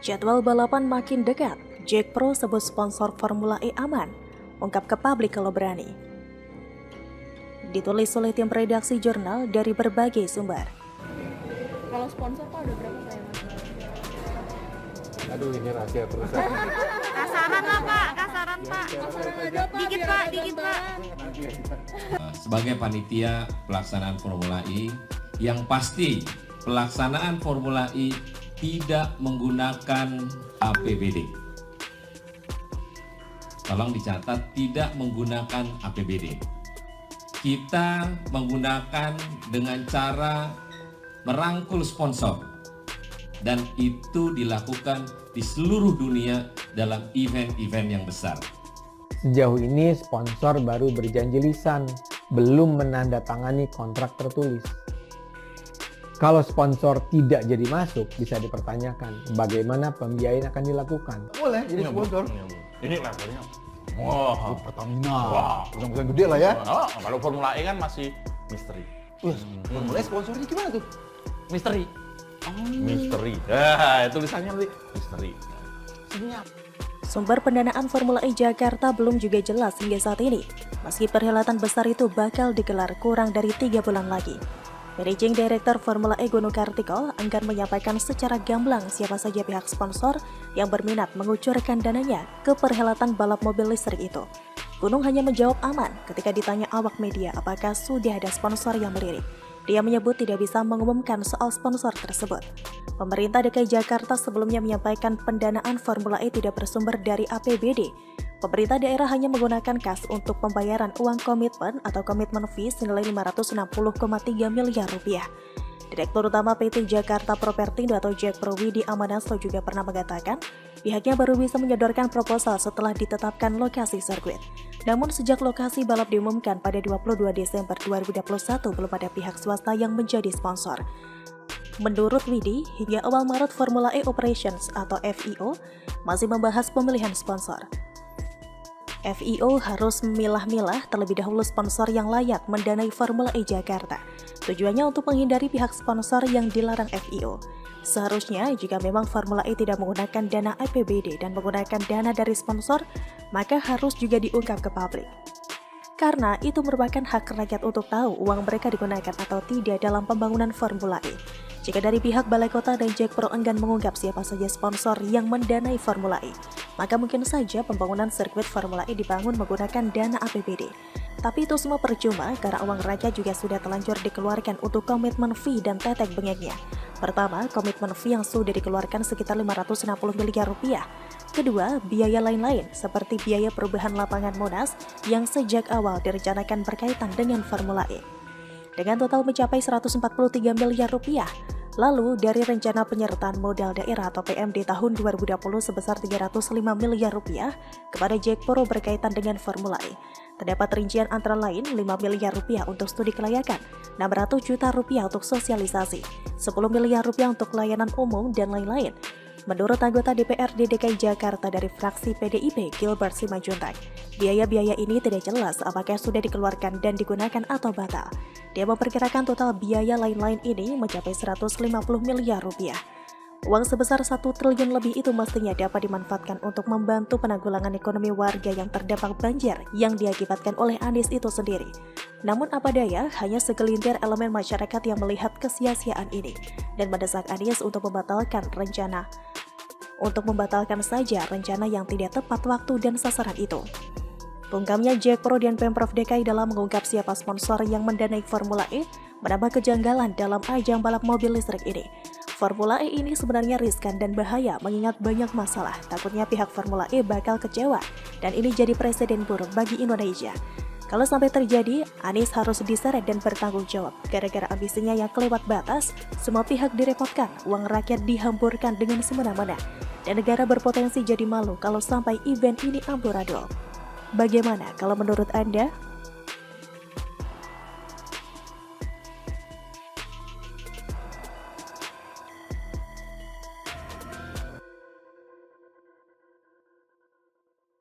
Jadwal balapan makin dekat, Jack Pro sebut sponsor Formula E aman, ungkap ke publik kalau berani. Ditulis oleh tim redaksi jurnal dari berbagai sumber. Kalau sponsor Pak udah berapa Pak ya Mas? Aduh, ini rahasia perusahaan. Kasaran lah Pak, kasaran Pak. Dikit Pak, dikit Pak. Sebagai panitia pelaksanaan Formula E, yang pasti pelaksanaan Formula E tidak menggunakan APBD. Tolong dicatat, tidak menggunakan APBD. Kita menggunakan dengan cara merangkul sponsor, dan itu dilakukan di seluruh dunia dalam event-event yang besar. Sejauh ini sponsor baru berjanji lisan, belum menandatangani kontrak tertulis. Kalau sponsor tidak jadi masuk, bisa dipertanyakan bagaimana pembiayaan akan dilakukan. Boleh jadi sponsor. Ini levelnya. Wah, Pertamina. Wah. Perusahaan gede lah ya. Kalau Formula E kan masih misteri. Formula E sponsornya gimana tuh? Misteri. Misteri. Tulisannya nanti misteri. Sumber pendanaan Formula E Jakarta belum juga jelas hingga saat ini, meski perhelatan besar itu bakal digelar kurang dari 3 bulan lagi. Managing Director Formula E Gunung Kartiko enggan menyampaikan secara gamblang siapa saja pihak sponsor yang berminat mengucurkan dananya ke perhelatan balap mobil listrik itu. Gunung hanya menjawab aman ketika ditanya awak media apakah sudah ada sponsor yang melirik. Dia menyebut tidak bisa mengumumkan soal sponsor tersebut. Pemerintah DKI Jakarta sebelumnya menyampaikan pendanaan Formula E tidak bersumber dari APBD. Pemerintah daerah hanya menggunakan kas untuk pembayaran uang komitmen atau komitmen fee senilai 560,3 miliar rupiah. Direktur Utama PT Jakarta Propertindo atau Jack Pro Widi Amanaslo juga pernah mengatakan pihaknya baru bisa menyodorkan proposal setelah ditetapkan lokasi sirkuit. Namun sejak lokasi balap diumumkan pada 22 Desember 2021 belum ada pihak swasta yang menjadi sponsor. Menurut Widi, hingga awal Maret Formula E Operations atau FIO masih membahas pemilihan sponsor. FIO harus memilah-milah terlebih dahulu sponsor yang layak mendanai Formula E Jakarta. Tujuannya untuk menghindari pihak sponsor yang dilarang FIO. Seharusnya jika memang Formula E tidak menggunakan dana APBD dan menggunakan dana dari sponsor, maka harus juga diungkap ke publik. Karena itu merupakan hak rakyat untuk tahu uang mereka digunakan atau tidak dalam pembangunan Formula E. Jika dari pihak Balai Kota dan Jack Pro enggan mengungkap siapa saja sponsor yang mendanai Formula E, maka mungkin saja pembangunan sirkuit Formula E dibangun menggunakan dana APBD. Tapi itu semua percuma karena uang rakyat juga sudah telanjur dikeluarkan untuk komitmen fee dan tetek bengeknya. Pertama, komitmen fee yang sudah dikeluarkan sekitar 560 miliar rupiah. Kedua, biaya lain-lain seperti biaya perubahan lapangan Monas yang sejak awal direncanakan berkaitan dengan Formula E. Dengan total mencapai 143 miliar rupiah. Lalu dari rencana penyertaan modal daerah atau PMD tahun 2020 sebesar 305 miliar rupiah kepada Jack Pro berkaitan dengan Formula E. Terdapat rincian antara lain 5 miliar rupiah untuk studi kelayakan, 600 juta rupiah untuk sosialisasi, 10 miliar rupiah untuk layanan umum, dan lain-lain. Menurut anggota DPRD DKI Jakarta dari fraksi PDIP Gilbert Simanjuntak, biaya-biaya ini tidak jelas apakah sudah dikeluarkan dan digunakan atau batal. Dia memperkirakan total biaya lain-lain ini mencapai 150 miliar rupiah. Uang sebesar 1 triliun lebih itu mestinya dapat dimanfaatkan untuk membantu penanggulangan ekonomi warga yang terdampak banjir yang diakibatkan oleh Anies itu sendiri. Namun apa daya, hanya segelintir elemen masyarakat yang melihat kesia-siaan ini dan mendesak Anies untuk membatalkan saja rencana yang tidak tepat waktu dan sasaran itu. Bungkamnya Jack Pro dan Pemprov DKI dalam mengungkap siapa sponsor yang mendanai Formula E menambah kejanggalan dalam ajang balap mobil listrik ini. Formula E ini sebenarnya riskan dan bahaya mengingat banyak masalah. Takutnya pihak Formula E bakal kecewa dan ini jadi presiden buruk bagi Indonesia. Kalau sampai terjadi, Anies harus diseret dan bertanggung jawab. Gara-gara ambisinya yang kelewat batas, semua pihak direpotkan, uang rakyat dihamburkan dengan semena-mena, dan negara berpotensi jadi malu kalau sampai event ini amburadul. Bagaimana kalau menurut Anda?